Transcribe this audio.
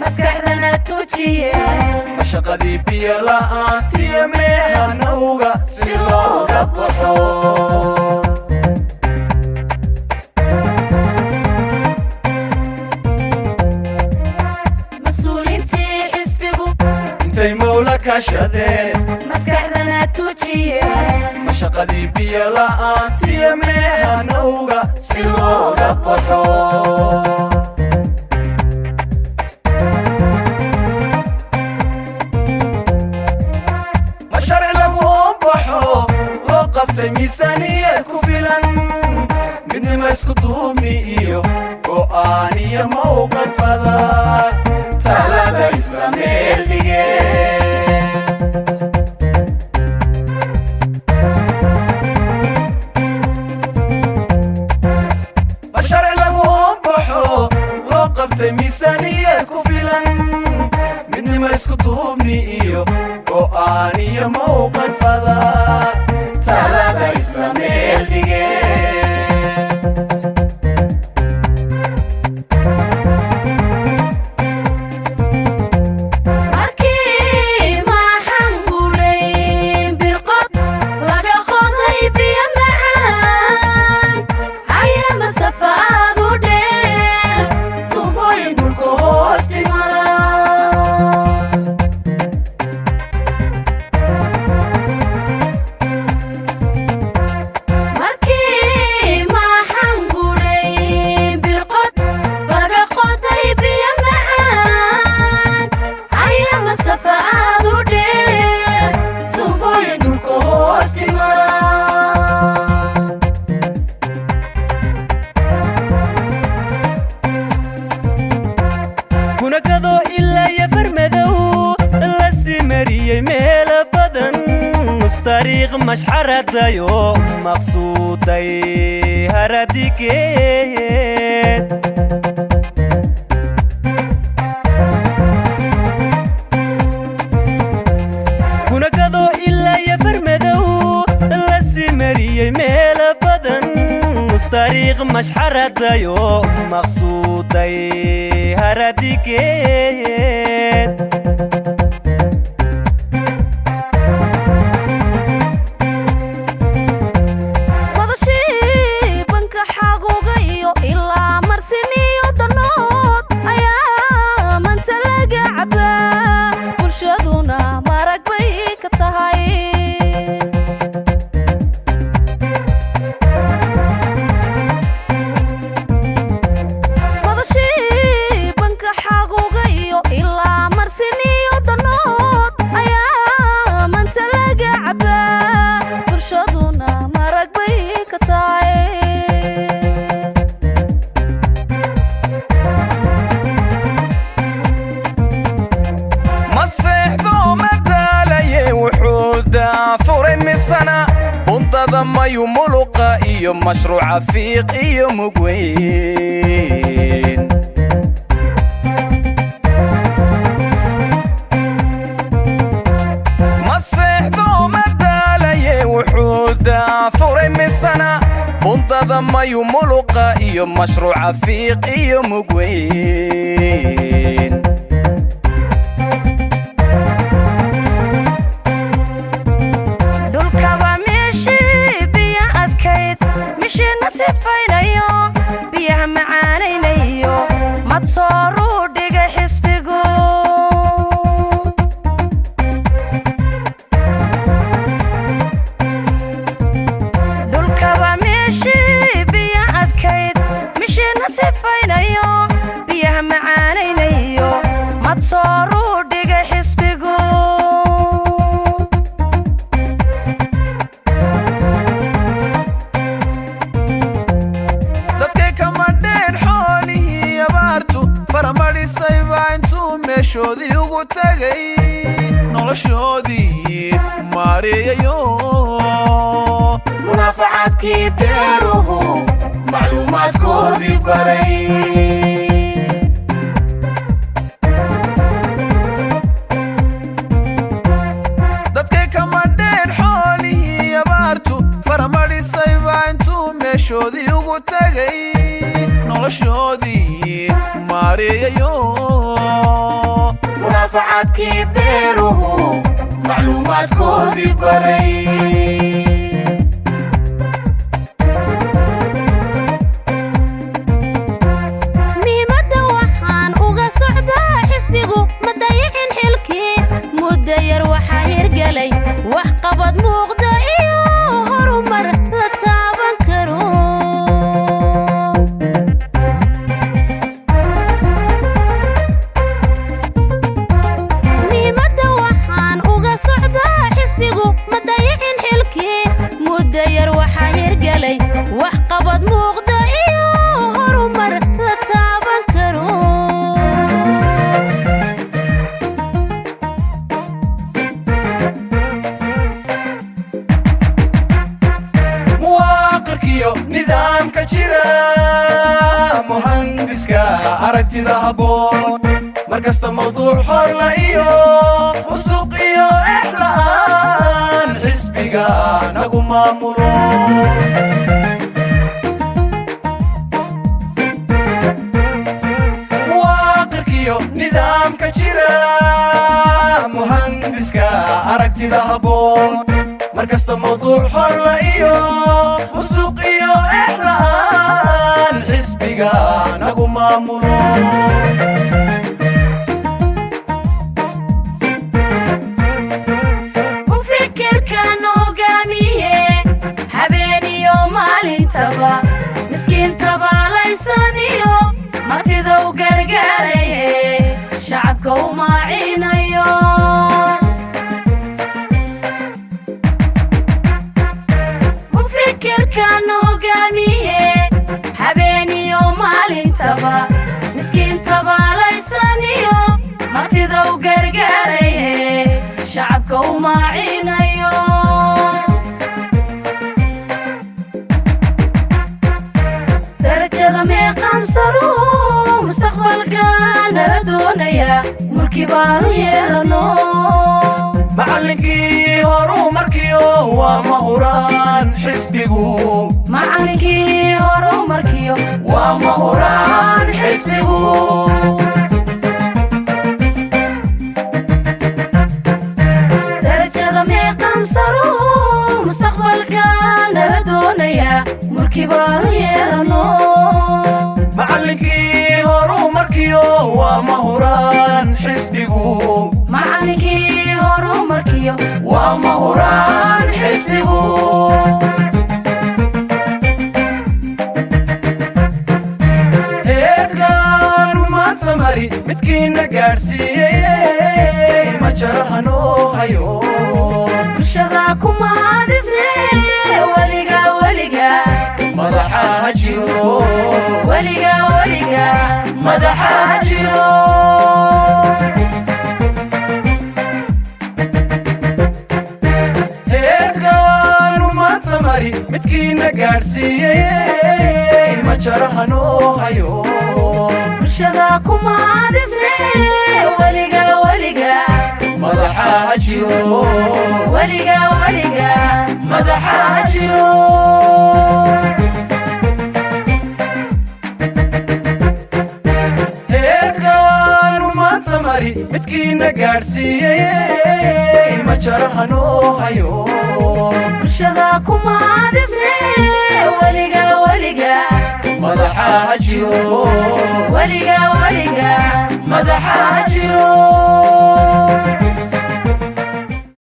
مسكحنا توجيه مشقدي بيلا أنتي مهنوغا سلوغا بحو مسؤولينتي حسبكو انتي مولا كاشدين مسكحنا توجيه مشقدي بيلا أنتي مهنوغا سلوغا بحو ميزانية كفيلان من ما يسكتوني إيو وآني موقف هذا تلابا إسلامي اللي بشرع لهم بحو وقفت ميزانية كفيلان من ما يسكتوني إيو وآني موقف هذا تلابا إسلامي اللي طريق مش حردايو مقصودي هرديكيت كنا قضو إلا يفرمدو لسمري ميل بدن طريق مش حردايو مقصودي هرديكيت ما يملقا إيو مشروع فيق إيو مقوين مصيح ذو مدالي وحود فرم السنة بنتظى ما يملقا إيو مشروع فيق إيو مقوين صاروا دقا حسبكو دول كبا ماشي بيا أذكيد مشي نصفين أيو بيا معانين أيو ما تصاروا دقا حسبكو دادكي كمان دين حولي يبا meeshoodii ugu tagay noloshoodii maareeyayo munaafacaadkii beeruhu macluumaadkoodii baray dadkay kama dheer xoolihii abaartu faramadhisay baa intuu meeshoodii ugu tagay noloshoodii maareeyayo munaafacaadkii beeruhu macluumaadkoodii baray muhiimadda waxaan uga socdaa xisbigu ma dayicin xilkii muddo yar waxaa hirgelay wax qabad muuqda iyo horumar la taaban karo ma dayicin xilkii muddo yar waxaa hirgelay wax qabad muuqda iyo horumar la taaban karo muwaaqirkiyo nidaamka jira muhandiska aragtida habboon markasta mawduuc horla iyo musuq iyo exlaan xisbiga nagu maamulo muwaaqirkiyo nidaamka jira muhandiska aragtida habboon markasta mawduuc horla iyo musuq iyo exlaan xisbiga nagu maamulo miskiintaba laysaniyo martidow gargaaraye shacabka u maacinayo mufikirkan hogaamiye habeeniyo maalintaba miskiintaba laysaniyo martidow gargaaraye shacabka u maacinayo meeqaamsaro mustaqbalkan nala doonaya mulki baanu yeelano macallinkii horumarkiyo waa mahuraan xisbigu macallinkii horumarkiyo waa mahuraan xisbigu darajada meeqaamsaro mustaqbalkan nala doonaya mulki baanu yeelano macallinkii horumarkiyo waa mahuraan xisbigu macallinkii horumarkiyo waa mahuraan xisbigu heerkan maanta mari midkiina gaadhsiiyey ma jarahanoo hayo bulshada ku maadise weliga weliga madaxa jiro weliga weliga madaxa jiro heerkan maanta mari midkiina gaadhsiiyey ma jarahanoo hayo bulshada ku maadise weliga weliga madaxa jiro weliga weliga madaxa jiro heerkan maanta mari midkiina gaadhsiiyey ma jarahanoo hayo bulshada ku maadise weliga weliga madaxa jiro weliga weliga madaxa